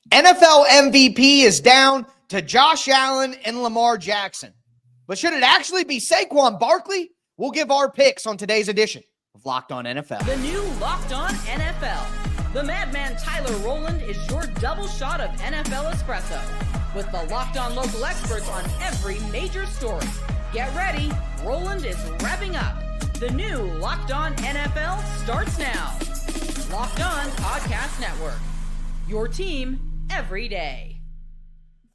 NFL MVP is down to Josh Allen and Lamar Jackson. But should it actually be Saquon Barkley? We'll give our picks on today's edition of Locked On NFL. The new Locked On NFL. The madman Tyler Rowland is your double shot of NFL espresso with the Locked On local experts on every major story. Get ready. Rowland is revving up. The new Locked On NFL starts now. Locked On Podcast Network. Your team every day.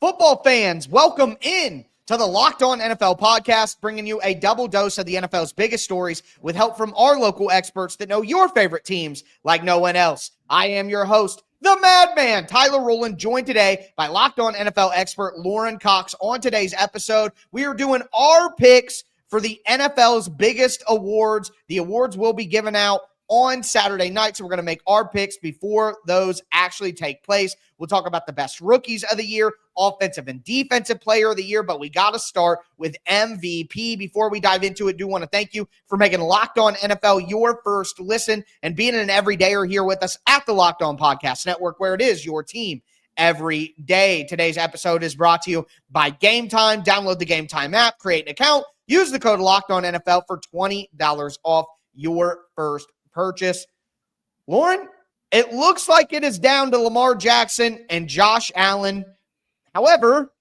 Football fans, welcome in to the Locked On NFL podcast, bringing you a double dose of the NFL's biggest stories with help from our local experts that know your favorite teams like no one else. I am your host, the madman, Tyler Rowland, joined today by Locked On NFL expert Lauren Cox. On today's episode, we are doing our picks for the NFL's biggest awards. The awards will be given out on Saturday night, so we're going to make our picks before those actually take place. We'll talk about the best rookies of the year, offensive and defensive player of the year, but we got to start with MVP. Before we dive into it, I do want to thank you for making Locked On NFL your first listen and being an everydayer here with us at the Locked On Podcast Network, where it is your team every day. Today's episode is brought to you by Game Time. Download the Game Time app, create an account, use the code Locked On NFL for $20 off your first purchase. Lauren, it looks like it is down to Lamar Jackson and Josh Allen. However,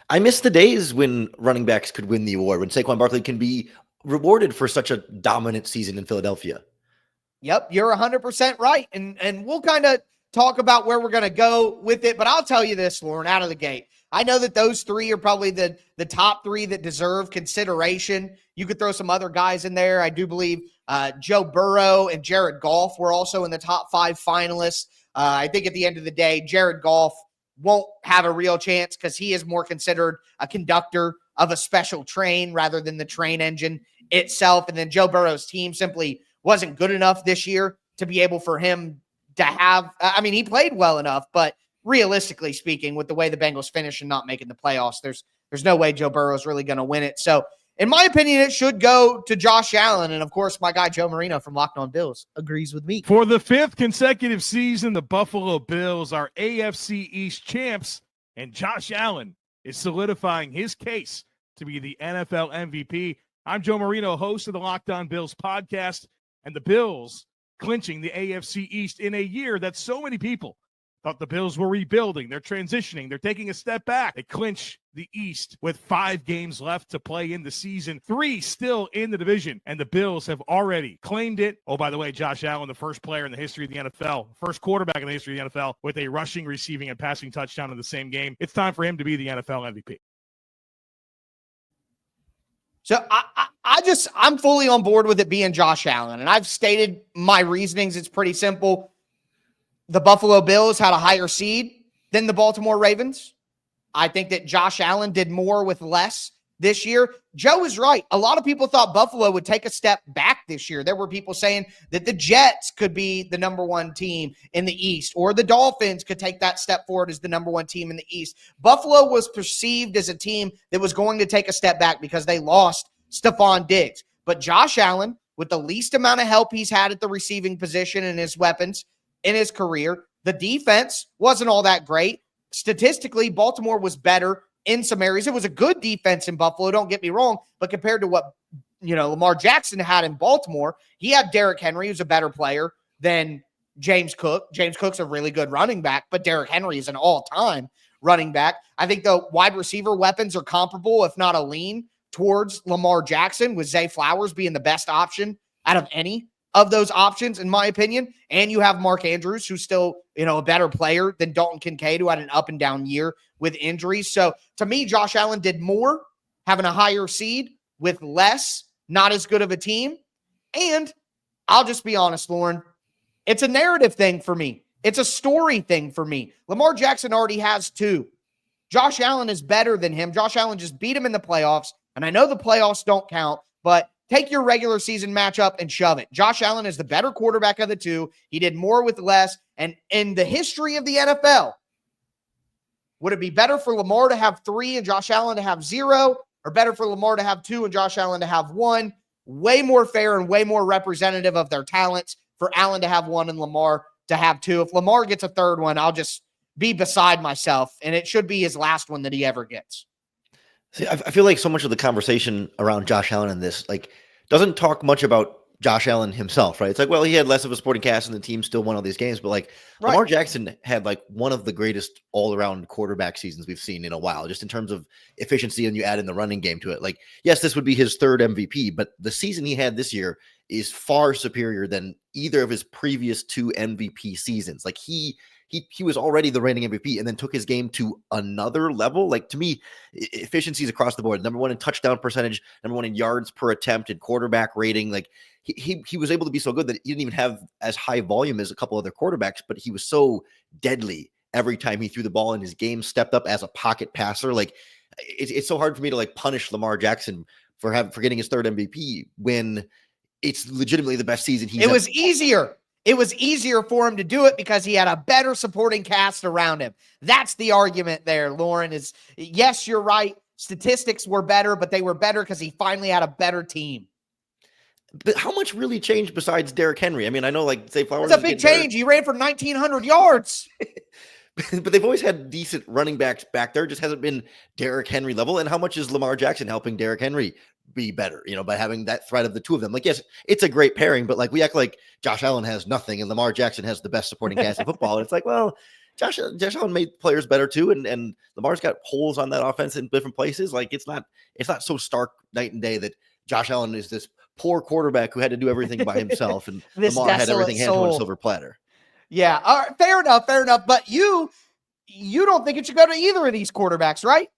I miss the days when running backs could win the award, when Saquon Barkley can be rewarded for such a dominant season in Philadelphia. Yep, you're 100% right. And we'll kind of talk about where we're going to go with it. But I'll tell you this, Lauren, out of the gate. I know that those three are probably the top three that deserve consideration. You could throw some other guys in there. I do believe Joe Burrow and Jared Goff were also in the top 5 finalists. I think at the end of the day, Jared Goff won't have a real chance because he is more considered a conductor of a special train rather than the train engine itself. And then Joe Burrow's team simply wasn't good enough this year to be able for him to have – I mean, he played well enough, but realistically speaking, with the way the Bengals finished and not making the playoffs, there's no way Joe Burrow's really going to win it. So, in my opinion, it should go to Josh Allen. And, of course, my guy Joe Marino from Locked On Bills agrees with me. For the 5th consecutive season, the Buffalo Bills are AFC East champs, and Josh Allen is solidifying his case to be the NFL MVP. I'm Joe Marino, host of the Locked On Bills podcast, and the Bills clinching the AFC East in a year that so many people thought the Bills were rebuilding. They're transitioning. They're taking a step back. They clinch the East with 5 games left to play in the season, 3 still in the division, and the Bills have already claimed it. Oh, by the way, Josh Allen, the first player in the history of the NFL, first quarterback in the history of the NFL with a rushing, receiving, and passing touchdown in the same game. It's time for him to be the NFL MVP. So I'm fully on board with it being Josh Allen, and I've stated my reasonings. It's pretty simple. The Buffalo Bills had a higher seed than the Baltimore Ravens. I think that Josh Allen did more with less this year. Joe is right. A lot of people thought Buffalo would take a step back this year. There were people saying that the Jets could be the number 1 team in the East, or the Dolphins could take that step forward as the number 1 team in the East. Buffalo was perceived as a team that was going to take a step back because they lost Stephon Diggs. But Josh Allen, with the least amount of help he's had at the receiving position and his weapons in his career, the defense wasn't all that great. Statistically, Baltimore was better in some areas. It was a good defense in Buffalo, don't get me wrong, but compared to what, Lamar Jackson had in Baltimore, he had Derrick Henry, who's a better player than James Cook. James Cook's a really good running back, but Derrick Henry is an all-time running back. I think the wide receiver weapons are comparable, if not a lean, towards Lamar Jackson, with Zay Flowers being the best option out of any of those options, in my opinion. And you have Mark Andrews, who's still, a better player than Dalton Kincaid, who had an up and down year with injuries. So to me, Josh Allen did more, having a higher seed with less, not as good of a team. And I'll just be honest, Lauren, it's a narrative thing for me. It's a story thing for me. Lamar Jackson already has 2. Josh Allen is better than him. Josh Allen just beat him in the playoffs. And I know the playoffs don't count, but take your regular season matchup and shove it. Josh Allen is the better quarterback of the 2. He did more with less. And in the history of the NFL, would it be better for Lamar to have 3 and Josh Allen to have 0, or better for Lamar to have 2 and Josh Allen to have 1? Way more fair and way more representative of their talents for Allen to have 1 and Lamar to have two. If Lamar gets a third one, I'll just be beside myself, and it should be his last one that he ever gets. See, I feel like so much of the conversation around Josh Allen in this, like, doesn't talk much about Josh Allen himself, right? It's like, well, he had less of a supporting cast and the team still won all these games, but like Lamar Jackson had like one of the greatest all-around quarterback seasons we've seen in a while, just in terms of efficiency, and you add in the running game to it. Like, yes, this would be his third MVP, but the season he had this year is far superior than either of his previous two MVP seasons. Like, he was already the reigning MVP and then took his game to another level. Like, to me, efficiencies across the board, number one in touchdown percentage, number one in yards per attempt and quarterback rating. Like, he was able to be so good that he didn't even have as high volume as a couple other quarterbacks, but he was so deadly every time he threw the ball, and his game stepped up as a pocket passer. Like, it's so hard for me to like punish Lamar Jackson for getting his third MVP when it's legitimately the best season he's ever. It was easier for him to do it because he had a better supporting cast around him. That's the argument there, Lauren. Is yes, you're right. Statistics were better, but they were better because he finally had a better team. But how much really changed besides Derrick Henry? I mean, I know like Zay Flowers. It's a big change. He ran for 1,900 yards. But they've always had decent running backs back there. It just hasn't been Derrick Henry level. And how much is Lamar Jackson helping Derrick Henry be better, by having that threat of the two of them? Like, yes, it's a great pairing, but like we act like Josh Allen has nothing and Lamar Jackson has the best supporting cast in football. And it's like, well, Josh Allen made players better too. And Lamar's got holes on that offense in different places. Like, it's not so stark night and day that Josh Allen is this poor quarterback who had to do everything by himself and Lamar had everything handed on a silver platter. Yeah. All right, fair enough. But you don't think it should go to either of these quarterbacks, right?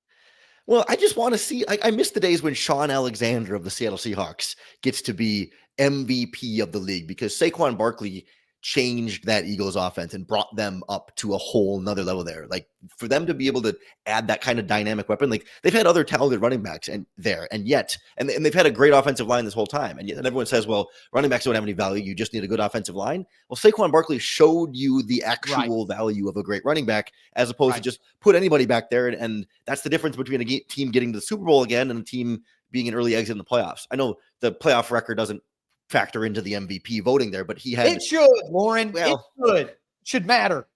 Well, I just want to see, I miss the days when Sean Alexander of the Seattle Seahawks gets to be MVP of the league, because Saquon Barkley changed that Eagles offense and brought them up to a whole nother level there. Like, for them to be able to add that kind of dynamic weapon, like they've had other talented running backs and they've had a great offensive line this whole time. And yet everyone says, well, running backs don't have any value. You just need a good offensive line. Well, Saquon Barkley showed you the actual value of a great running back, as opposed to just put anybody back there. And that's the difference between a team getting to the Super Bowl again and a team being an early exit in the playoffs. I know the playoff record doesn't factor into the MVP voting there, but he had. It should, Lauren. It should matter.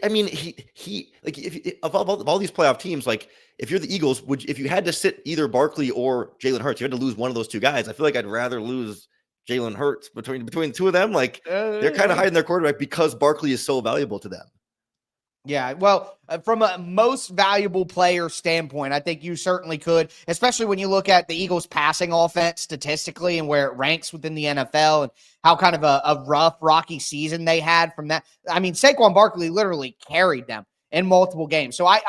I mean, he like if of all these playoff teams, like if you're the Eagles, if you had to sit either Barkley or Jalen Hurts, you had to lose one of those two guys. I feel like I'd rather lose Jalen Hurts between the two of them. Like they're kind of hiding their quarterback because Barkley is so valuable to them. Yeah, well, from a most valuable player standpoint, I think you certainly could, especially when you look at the Eagles' passing offense statistically and where it ranks within the NFL and how kind of a rough, rocky season they had from that. I mean, Saquon Barkley literally carried them in multiple games. So I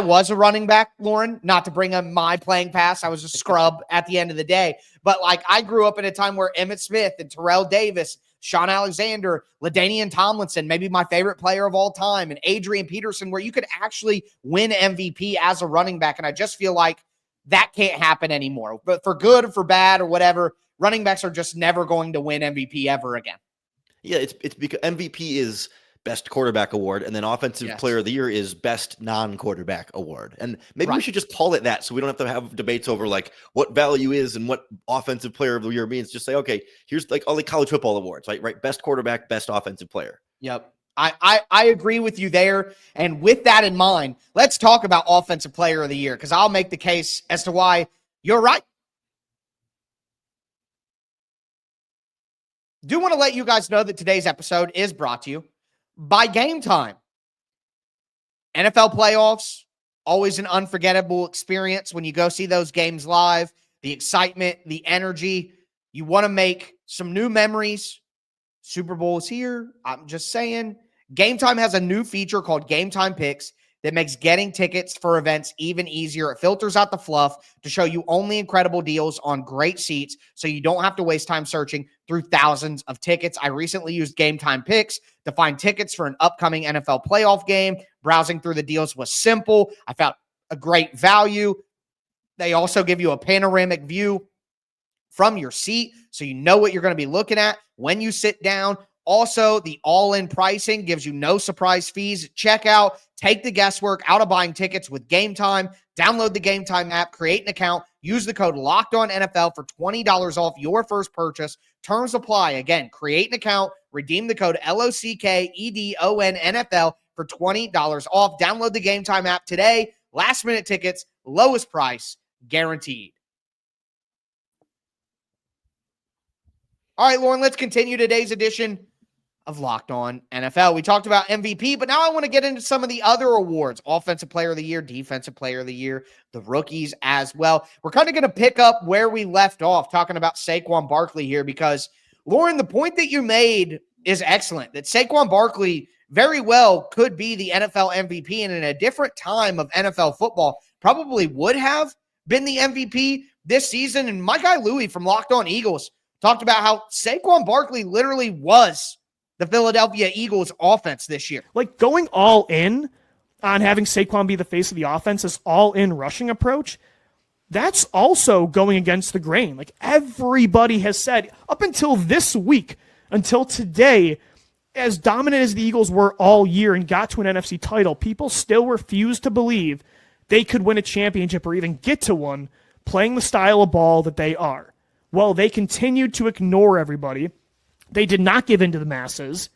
was a running back, Lauren, not to bring up my playing past. I was a scrub at the end of the day. But, like, I grew up in a time where Emmitt Smith and Terrell Davis, Sean Alexander, LaDainian Tomlinson, maybe my favorite player of all time, and Adrian Peterson, where you could actually win MVP as a running back. And I just feel like that can't happen anymore. But for good or for bad or whatever, running backs are just never going to win MVP ever again. Yeah, it's because MVP is best quarterback award, and then offensive player of the year is best non-quarterback award. And maybe we should just call it that, so we don't have to have debates over like what value is and what offensive player of the year means. Just say, okay, here's like all the college football awards, right? Best quarterback, best offensive player. Yep. I agree with you there. And with that in mind, let's talk about offensive player of the year, because I'll make the case as to why you're right. Do want to let you guys know that today's episode is brought to you by Game Time. NFL playoffs, always an unforgettable experience when you go see those games live. The excitement, the energy. You want to make some new memories. Super Bowl is here. I'm just saying. Game Time has a new feature called Game Time Picks that makes getting tickets for events even easier. It filters out the fluff to show you only incredible deals on great seats, so you don't have to waste time searching through thousands of tickets. I recently used Game Time Picks to find tickets for an upcoming NFL playoff game. Browsing through the deals was simple. I found a great value. They also give you a panoramic view from your seat, so you know what you're going to be looking at when you sit down. Also, the all-in pricing gives you no surprise fees at checkout. Take the guesswork out of buying tickets with Game Time. Download the Game Time app, create an account, use the code LOCKEDONNFL for $20 off your first purchase. Terms apply. Again, create an account, Redeem the code LOCKEDONNFL for $20 off. Download the Game Time app today. Last minute tickets, lowest price, guaranteed. All right, Lauren, let's continue today's edition of Locked On NFL. We talked about MVP, but now I want to get into some of the other awards. Offensive Player of the Year, Defensive Player of the Year, the rookies as well. We're kind of going to pick up where we left off talking about Saquon Barkley here because, Lauren, the point that you made is excellent, that Saquon Barkley very well could be the NFL MVP, and in a different time of NFL football probably would have been the MVP this season. And my guy Louie from Locked On Eagles talked about how Saquon Barkley literally was the Philadelphia Eagles offense this year. Like going all in on having Saquon be the face of the offense, this all-in rushing approach, that's also going against the grain. Like everybody has said up until this week, until today, as dominant as the Eagles were all year and got to an NFC title, people still refuse to believe they could win a championship or even get to one playing the style of ball that they are. Well, they continued to ignore everybody. They did not give in to the masses,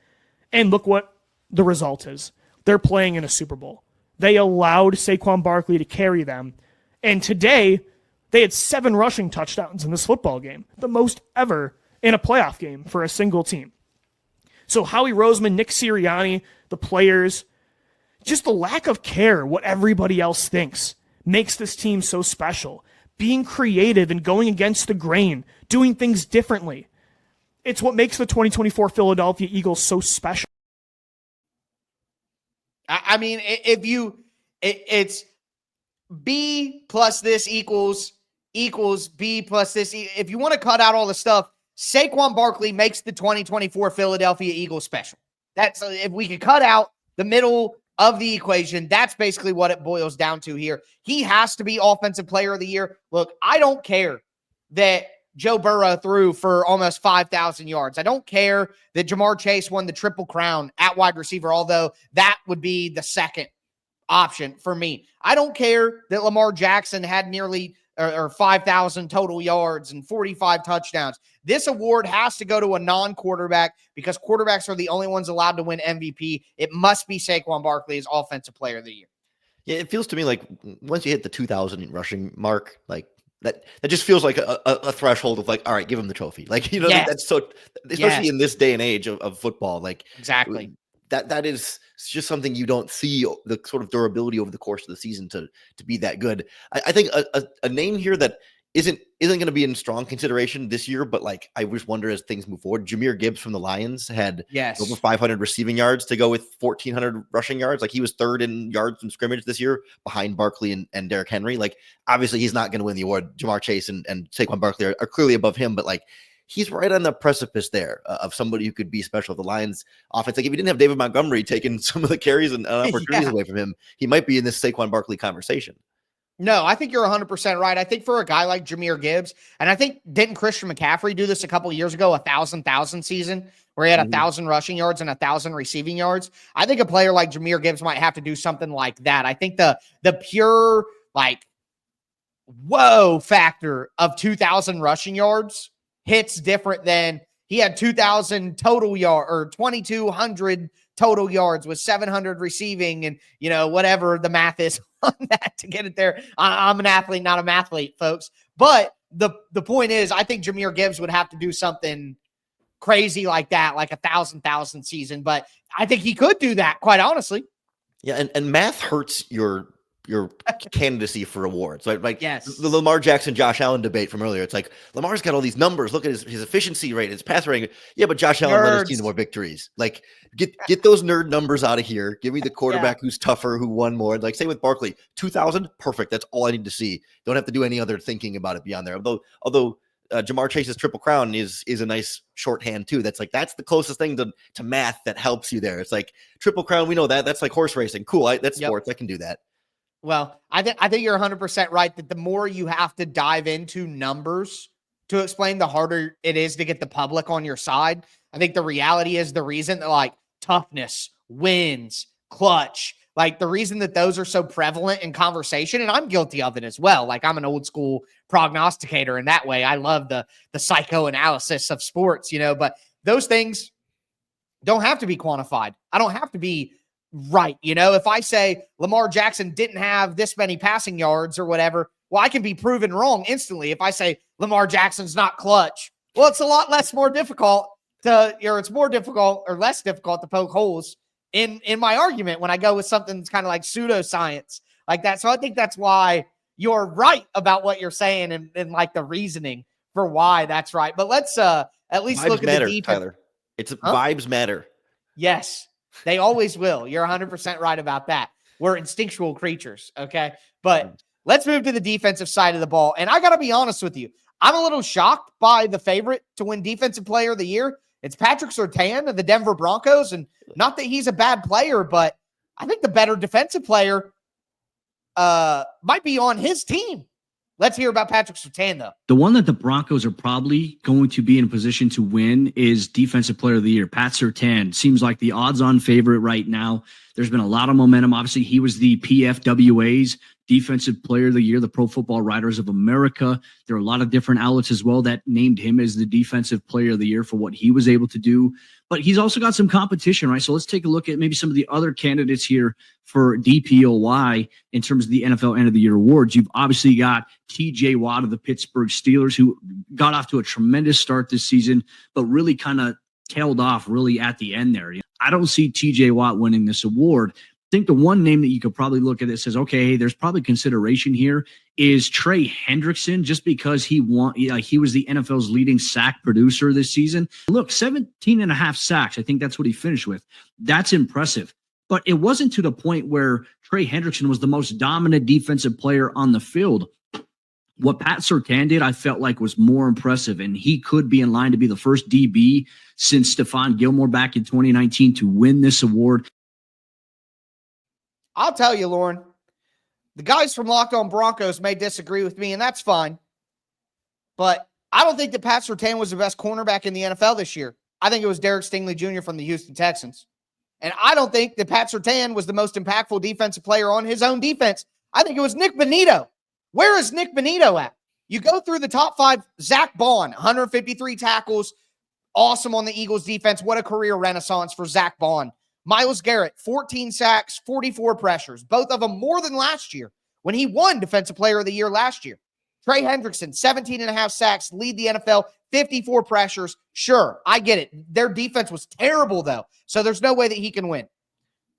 and look what the result is. They're playing in a Super Bowl. They allowed Saquon Barkley to carry them, and today they had 7 rushing touchdowns in this football game, the most ever in a playoff game for a single team. So Howie Roseman, Nick Sirianni, the players, just the lack of care, what everybody else thinks, makes this team so special. Being creative and going against the grain, doing things differently. It's what makes the 2024 Philadelphia Eagles so special. I mean, it's B plus this equals B plus this. If you want to cut out all the stuff, Saquon Barkley makes the 2024 Philadelphia Eagles special. That's if we could cut out the middle of the equation, that's basically what it boils down to here. He has to be Offensive Player of the Year. Look, I don't care that Joe Burrow threw for almost 5,000 yards. I don't care that Jamar Chase won the Triple Crown at wide receiver, although that would be the second option for me. I don't care that Lamar Jackson had nearly 5,000 total yards and 45 touchdowns. This award has to go to a non-quarterback because quarterbacks are the only ones allowed to win MVP. It must be Saquon Barkley as Offensive Player of the Year. Yeah, it feels to me like once you hit the 2,000 rushing mark, like that just feels like a threshold of like, all right, give him the trophy. Like, you know, yes. That's so, especially in this day and age of football, like exactly. That is just something you don't see the sort of durability over the course of the season to be that good. I think a name here that isn't going to be in strong consideration this year, but like I just wonder as things move forward. Jahmyr Gibbs from the Lions had over 500 receiving yards to go with 1,400 rushing yards. Like he was third in yards from scrimmage this year behind Barkley and Derrick Henry. Like obviously he's not going to win the award. Jamar Chase and Saquon Barkley are clearly above him, but like he's right on the precipice there of somebody who could be special. The Lions offense, like if he didn't have David Montgomery taking some of the carries and opportunities away from him, he might be in this Saquon Barkley conversation. No, I think you're 100% right. I think for a guy like Jahmyr Gibbs, and I think didn't Christian McCaffrey do this a couple of years ago, 1,000 season, where he had 1,000 rushing yards and 1,000 receiving yards? I think a player like Jahmyr Gibbs might have to do something like that. I think the pure like whoa factor of 2,000 rushing yards hits different than he had 2,000 total yard or 2,200 total yards with 700 receiving and, you know, whatever the math is on that to get it there. I'm an athlete, not a mathlete, folks. But the point is, I think Jahmyr Gibbs would have to do something crazy like that, like 1,000 season. But I think he could do that, quite honestly. Yeah, and math hurts your candidacy for awards. Like yes. The Lamar Jackson, Josh Allen debate from earlier. It's like Lamar's got all these numbers. Look at his efficiency rate, his pass rating. Yeah, but Josh Allen led his team to more victories. Like get those nerd numbers out of here. Give me the quarterback who's tougher, who won more. Like same with Barkley, 2,000, perfect. That's all I need to see. Don't have to do any other thinking about it beyond there. Although Jamar Chase's Triple Crown is a nice shorthand too. That's the closest thing to math that helps you there. It's like Triple Crown. We know that. That's like horse racing. Cool. That's sports. I can do that. Well, I think you're 100% right that the more you have to dive into numbers to explain, the harder it is to get the public on your side. I think the reality is the reason that like toughness, wins, clutch, like the reason that those are so prevalent in conversation, and I'm guilty of it as well. Like I'm an old school prognosticator in that way. I love the psychoanalysis of sports, you know, but those things don't have to be quantified. I don't have to be right. If I say Lamar Jackson didn't have this many passing yards or whatever, well, I can be proven wrong instantly. If I say Lamar Jackson's not clutch, well, it's a lot more difficult it's more difficult or less difficult to poke holes in my argument when I go with something that's kind of like pseudoscience like that. So I think that's why you're right about what you're saying and like the reasoning for why that's right. But let's at least Vibes look at matter, the defense. Tyler. It's vibes matter. Yes, they always will. You're 100% right about that. We're instinctual creatures, okay? But let's move to the defensive side of the ball. And I got to be honest with you. I'm a little shocked by the favorite to win Defensive Player of the Year. It's Patrick Surtain of the Denver Broncos. And not that he's a bad player, but I think the better defensive player might be on his team. Let's hear about Patrick Surtain, though. The one that the Broncos are probably going to be in a position to win is Defensive Player of the Year. Pat Surtain seems like the odds-on favorite right now. There's been a lot of momentum. Obviously, he was the PFWA's Defensive Player of the Year, the Pro Football Writers of America. There are a lot of different outlets as well that named him as the Defensive Player of the Year for what he was able to do. But he's also got some competition, right? So let's take a look at maybe some of the other candidates here for DPOY in terms of the NFL End of the Year awards. You've obviously got TJ Watt of the Pittsburgh Steelers, who got off to a tremendous start this season, but really kind of tailed off really at the end there. I don't see TJ Watt winning this award. I think the one name that you could probably look at that says, okay, there's probably consideration here is Trey Hendrickson, just because he was the NFL's leading sack producer this season. Look, 17 and a half sacks. I think that's what he finished with. That's impressive. But it wasn't to the point where Trey Hendrickson was the most dominant defensive player on the field. What Pat Surtain did, I felt like was more impressive, and he could be in line to be the first DB since Stephon Gilmore back in 2019 to win this award. I'll tell you, Lauren, the guys from Locked On Broncos may disagree with me, and that's fine. But I don't think that Pat Surtain was the best cornerback in the NFL this year. I think it was Derek Stingley Jr. from the Houston Texans. And I don't think that Pat Surtain was the most impactful defensive player on his own defense. I think it was Nick Bonitto. Where is Nick Bonitto at? You go through the top five, Zach Bond, 153 tackles, awesome on the Eagles defense. What a career renaissance for Zach Bond. Myles Garrett, 14 sacks, 44 pressures, both of them more than last year when he won Defensive Player of the Year last year. Trey Hendrickson, 17 and a half sacks, lead the NFL, 54 pressures. Sure, I get it. Their defense was terrible, though, so there's no way that he can win.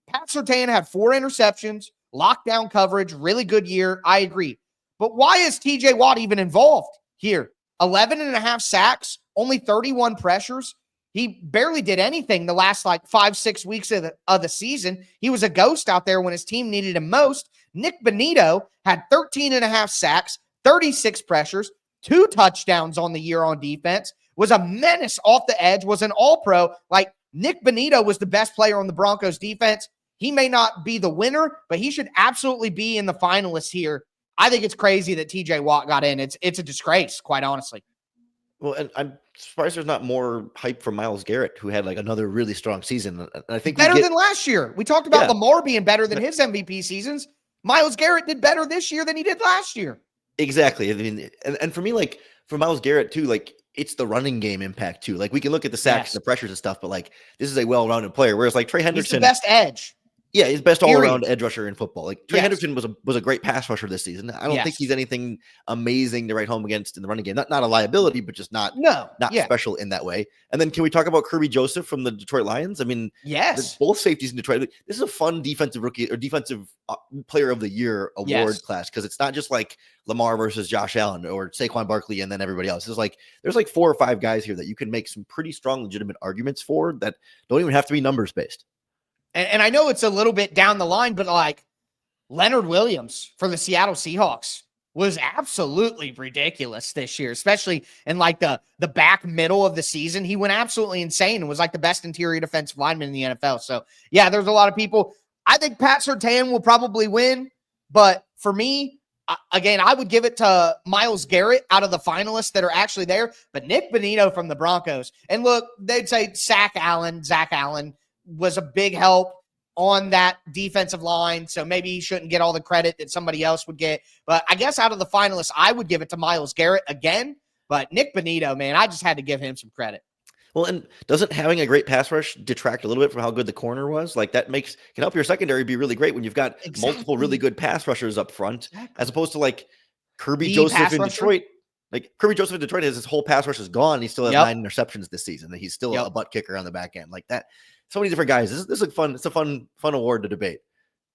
Pat Surtain had 4 interceptions, lockdown coverage, really good year. I agree. But why is TJ Watt even involved here? 11 and a half sacks, only 31 pressures. He barely did anything the last 5-6 weeks of the season. He was a ghost out there when his team needed him most. Nick Bonitto had 13 and a half sacks, 36 pressures, 2 touchdowns on the year on defense, was a menace off the edge, was an all-pro. Nick Bonitto was the best player on the Broncos defense. He may not be the winner, but he should absolutely be in the finalists here. I think it's crazy that TJ Watt got in. It's a disgrace, quite honestly. Well, and I'm surprised there's not more hype for Myles Garrett, who had another really strong season. I think better than last year. We talked about Lamar being better than his MVP seasons. Myles Garrett did better this year than he did last year. Exactly. I mean, and for me, for Myles Garrett too, it's the running game impact too. We can look at the sacks, and the pressures and stuff, but this is a well-rounded player. Whereas Trey Hendrickson, he's the best edge. Yeah, he's best all-around edge rusher in football. Trey Yes. Hendrickson was a great pass rusher this season. I don't Yes. think he's anything amazing to write home against in the running game. Not a liability, but just not special in that way. And then can we talk about Kirby Joseph from the Detroit Lions? I mean, yes, both safeties in Detroit. This is a fun defensive rookie or defensive player of the year award class, because it's not just Lamar versus Josh Allen or Saquon Barkley and then everybody else. It's there's 4 or 5 guys here that you can make some pretty strong, legitimate arguments for that don't even have to be numbers based. And I know it's a little bit down the line, but Leonard Williams for the Seattle Seahawks was absolutely ridiculous this year, especially in the back middle of the season. He went absolutely insane and was the best interior defensive lineman in the NFL. So yeah, there's a lot of people. I think Pat Surtain will probably win, but for me, again, I would give it to Myles Garrett out of the finalists that are actually there, but Nick Bonitto from the Broncos. And look, they'd say Zach Allen was a big help on that defensive line, so maybe he shouldn't get all the credit that somebody else would get. But I guess out of the finalists, I would give it to Myles Garrett again. But Nick Bonitto, man, I just had to give him some credit. Well, and doesn't having a great pass rush detract a little bit from how good the corner was? Like that can help your secondary be really great when you've got multiple really good pass rushers up front, as opposed to like Kirby Joseph in Detroit. Like Kirby Joseph in Detroit, his whole pass rush is gone. And he still has 9 interceptions this season. And he's still a butt kicker on the back end like that. So many different guys. This is fun. It's a fun award to debate.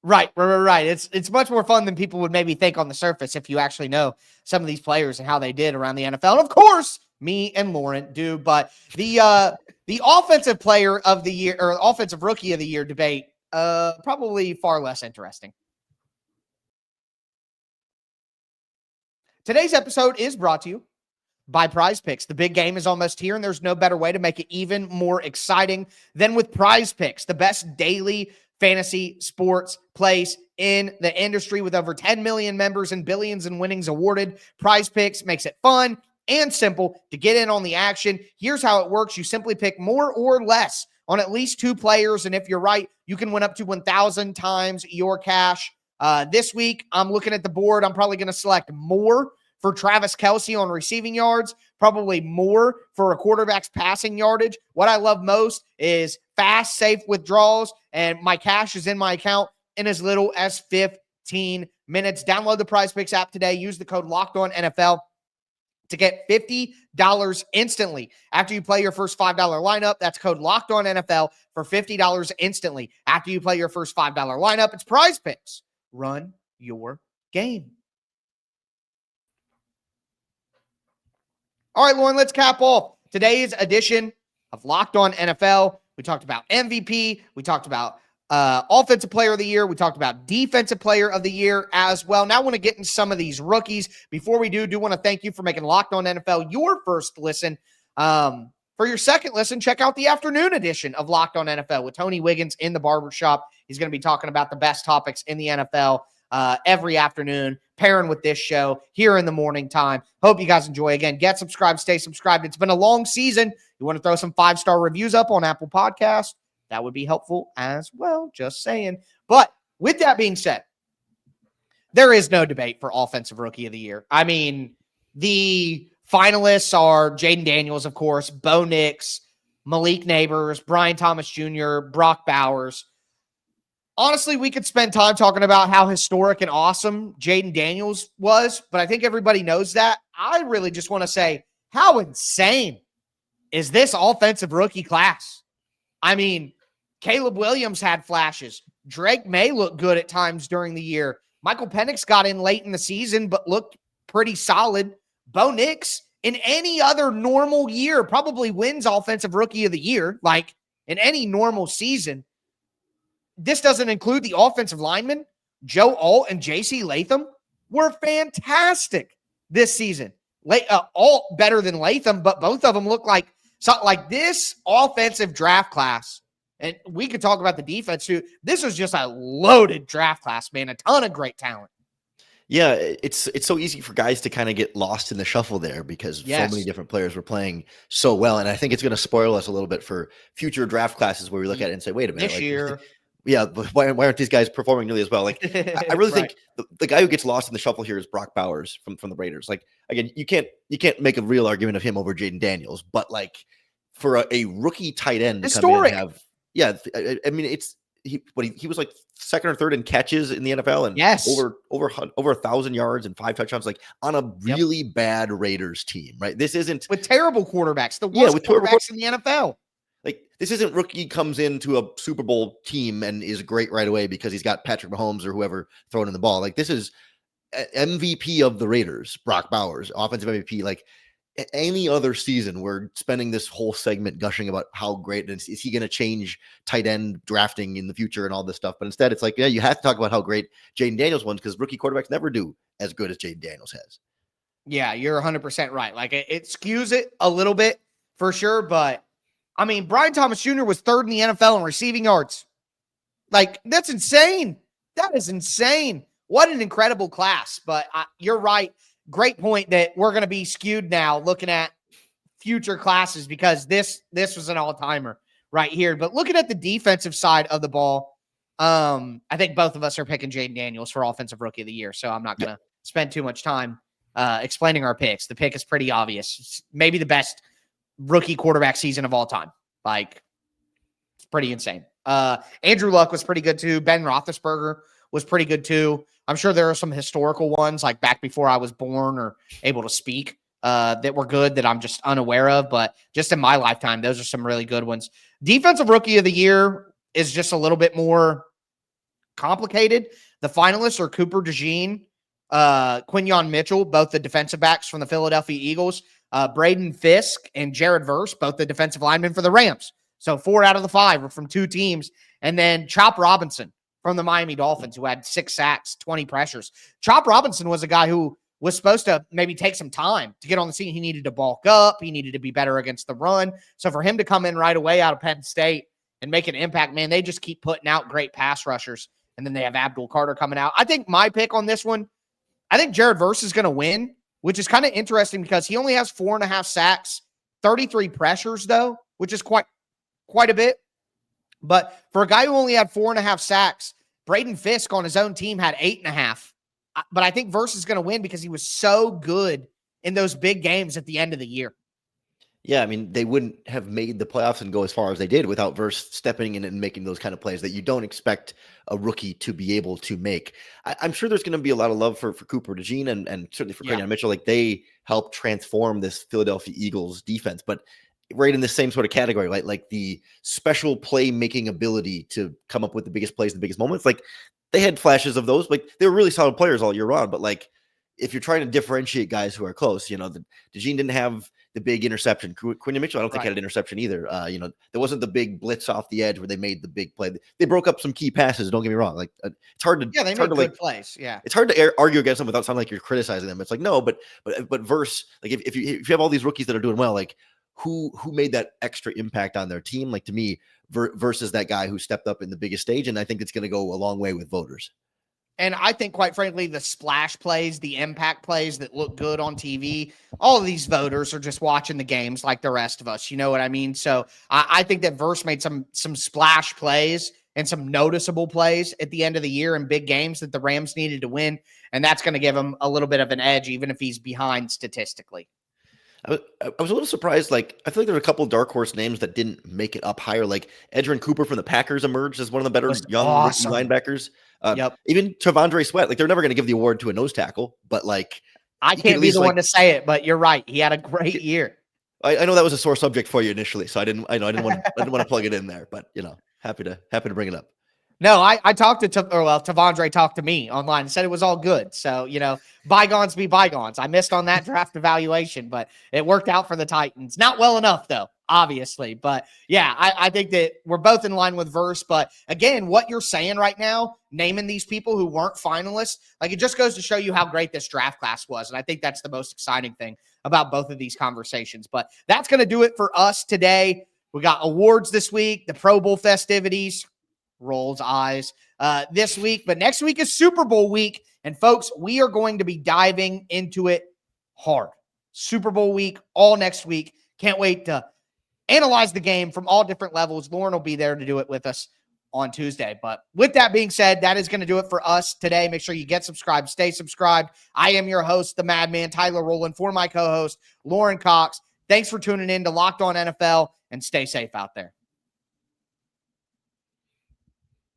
Right. It's much more fun than people would maybe think on the surface if you actually know some of these players and how they did around the NFL. And of course, me and Lauren do. But the offensive player of the year or offensive rookie of the year debate, probably far less interesting. Today's episode is brought to you by Prize Picks. The big game is almost here, and there's no better way to make it even more exciting than with Prize Picks, the best daily fantasy sports place in the industry with over 10 million members and billions in winnings awarded. Prize Picks makes it fun and simple to get in on the action. Here's how it works. You simply pick more or less on at least 2 players, and if you're right, you can win up to 1,000 times your cash. This week, I'm looking at the board. I'm probably going to select more for Travis Kelce on receiving yards, probably more for a quarterback's passing yardage. What I love most is fast, safe withdrawals, and my cash is in my account in as little as 15 minutes. Download the Prize Picks app today. Use the code LOCKEDONNFL to get $50 instantly after you play your first $5 lineup. That's code LOCKEDONNFL for $50 instantly after you play your first $5 lineup. It's Prize Picks. Run your game. All right, Lauren, let's cap off today's edition of Locked On NFL. We talked about MVP. We talked about Offensive Player of the Year. We talked about Defensive Player of the Year as well. Now I want to get into some of these rookies. Before we do want to thank you for making Locked On NFL your first listen. For your second listen, check out the afternoon edition of Locked On NFL with Tony Wiggins in the barbershop. He's going to be talking about the best topics in the NFL every afternoon, pairing with this show here in the morning time. Hope you guys enjoy. Again, get subscribed, stay subscribed. It's been a long season. You want to throw some 5-star reviews up on Apple Podcasts? That would be helpful as well. Just saying. But with that being said, there is no debate for Offensive Rookie of the Year. I mean, the finalists are Jayden Daniels, of course, Bo Nix, Malik Neighbors, Brian Thomas Jr., Brock Bowers. Honestly, we could spend time talking about how historic and awesome Jayden Daniels was, but I think everybody knows that. I really just want to say, how insane is this offensive rookie class? I mean, Caleb Williams had flashes. Drake May looked good at times during the year. Michael Penix got in late in the season, but looked pretty solid. Bo Nix, in any other normal year, probably wins Offensive Rookie of the Year, like in any normal season. This doesn't include the offensive linemen. Joe Alt and J.C. Latham were fantastic this season. Alt better than Latham, but both of them look like this offensive draft class. And we could talk about the defense too. This was just a loaded draft class, man. A ton of great talent. Yeah, it's so easy for guys to kind of get lost in the shuffle there because so many different players were playing so well. And I think it's going to spoil us a little bit for future draft classes where we look at it and say, wait a minute. This year. Yeah, but why aren't these guys performing nearly as well? Like, I really think the guy who gets lost in the shuffle here is Brock Bowers from the Raiders. Like, again, you can't make a real argument of him over Jayden Daniels, but like for a rookie tight end to come in and have, I mean, he was like second or third in catches in the NFL and over 1,000 yards and 5 touchdowns, like on a really bad Raiders team, right? This isn't with terrible quarterbacks, the worst quarterbacks in the NFL. Like, this isn't rookie comes into a Super Bowl team and is great right away because he's got Patrick Mahomes or whoever throwing in the ball. Like, this is MVP of the Raiders, Brock Bowers, offensive MVP. Like, any other season, we're spending this whole segment gushing about how great is he going to change tight end drafting in the future and all this stuff. But instead, it's like, yeah, you have to talk about how great Jayden Daniels was because rookie quarterbacks never do as good as Jayden Daniels has. Yeah, you're 100% right. Like, it skews it a little bit for sure, but I mean, Brian Thomas Jr. was third in the NFL in receiving yards. Like, that's insane. That is insane. What an incredible class. But you're right. Great point that we're going to be skewed now looking at future classes because this was an all-timer right here. But looking at the defensive side of the ball, I think both of us are picking Jayden Daniels for Offensive Rookie of the Year, so I'm not going to spend too much time explaining our picks. The pick is pretty obvious. It's maybe the best rookie quarterback season of all time. Like, it's pretty insane. Andrew Luck was pretty good too. Ben Roethlisberger was pretty good too. I'm sure there are some historical ones like back before I was born or able to speak that were good that I'm just unaware of. But just in my lifetime, those are some really good ones. Defensive Rookie of the Year is just a little bit more complicated. The finalists are Cooper DeJean, Quinyon Mitchell, both the defensive backs from the Philadelphia Eagles, Braden Fisk, and Jared Verse, both the defensive linemen for the Rams. So 4 out of the 5 are from 2 teams. And then Chop Robinson from the Miami Dolphins, who had 6 sacks, 20 pressures. Chop Robinson was a guy who was supposed to maybe take some time to get on the scene. He needed to bulk up. He needed to be better against the run. So for him to come in right away out of Penn State and make an impact, man, they just keep putting out great pass rushers. And then they have Abdul Carter coming out. I think my pick on this one, I think Jared Verse is going to win, which is kind of interesting because he only has 4.5 sacks, 33 pressures though, which is quite a bit. But for a guy who only had 4.5 sacks, Braden Fisk on his own team had 8.5. But I think Verse is going to win because he was so good in those big games at the end of the year. Yeah, I mean, they wouldn't have made the playoffs and go as far as they did without Verse stepping in and making those kind of plays that you don't expect a rookie to be able to make. I'm sure there's going to be a lot of love for Cooper DeJean and certainly for Quinyon Mitchell. Like, they helped transform this Philadelphia Eagles defense, but right in the same sort of category, right? Like the special play-making ability to come up with the biggest plays, the biggest moments. Like, they had flashes of those. Like, they were really solid players all year round, but like, if you're trying to differentiate guys who are close, you know, DeJean didn't have the big interception. Quinyon Mitchell, I don't think had an interception either. You know, there wasn't the big blitz off the edge where they made the big play. They broke up some key passes. Don't get me wrong. Like, it's hard to they made good plays. Yeah, it's hard to argue against them without sounding like you're criticizing them. It's like, no, but Verse, like if you have all these rookies that are doing well, like who made that extra impact on their team? Like, to me, versus that guy who stepped up in the biggest stage, and I think it's going to go a long way with voters. And I think, quite frankly, the splash plays, the impact plays that look good on TV, all of these voters are just watching the games like the rest of us. You know what I mean? So I think that Verse made some splash plays and some noticeable plays at the end of the year in big games that the Rams needed to win. And that's going to give him a little bit of an edge, even if he's behind statistically. I was a little surprised. Like, I feel like there were a couple dark horse names that didn't make it up higher. Like, Edgerrin Cooper from the Packers emerged as one of the better young linebackers. Even Tavondre Sweat. Like, they're never going to give the award to a nose tackle, but like, I can't be the one to say it, but you're right. He had a great year. I know that was a sore subject for you initially, so I didn't want to plug it in there, but you know, happy to bring it up. No, I talked to Tavondre talked to me online and said it was all good. So, you know, bygones be bygones. I missed on that draft evaluation, but it worked out for the Titans. Not well enough, though, obviously. But yeah, I think that we're both in line with Verse. But again, what you're saying right now, naming these people who weren't finalists, like, it just goes to show you how great this draft class was. And I think that's the most exciting thing about both of these conversations. But that's going to do it for us today. We got awards this week, the Pro Bowl festivities. Rolls eyes this week, but next week is Super Bowl week, and folks, we are going to be diving into it hard. Super Bowl week, all next week. Can't wait to analyze the game from all different levels. Lauren will be there to do it with us on Tuesday. But with that being said, that is going to do it for us today. Make sure you get subscribed, stay subscribed. I am your host, the Madman, Tyler Rowland, for my co-host, Lauren Cox. Thanks for tuning in to Locked On NFL, and stay safe out there.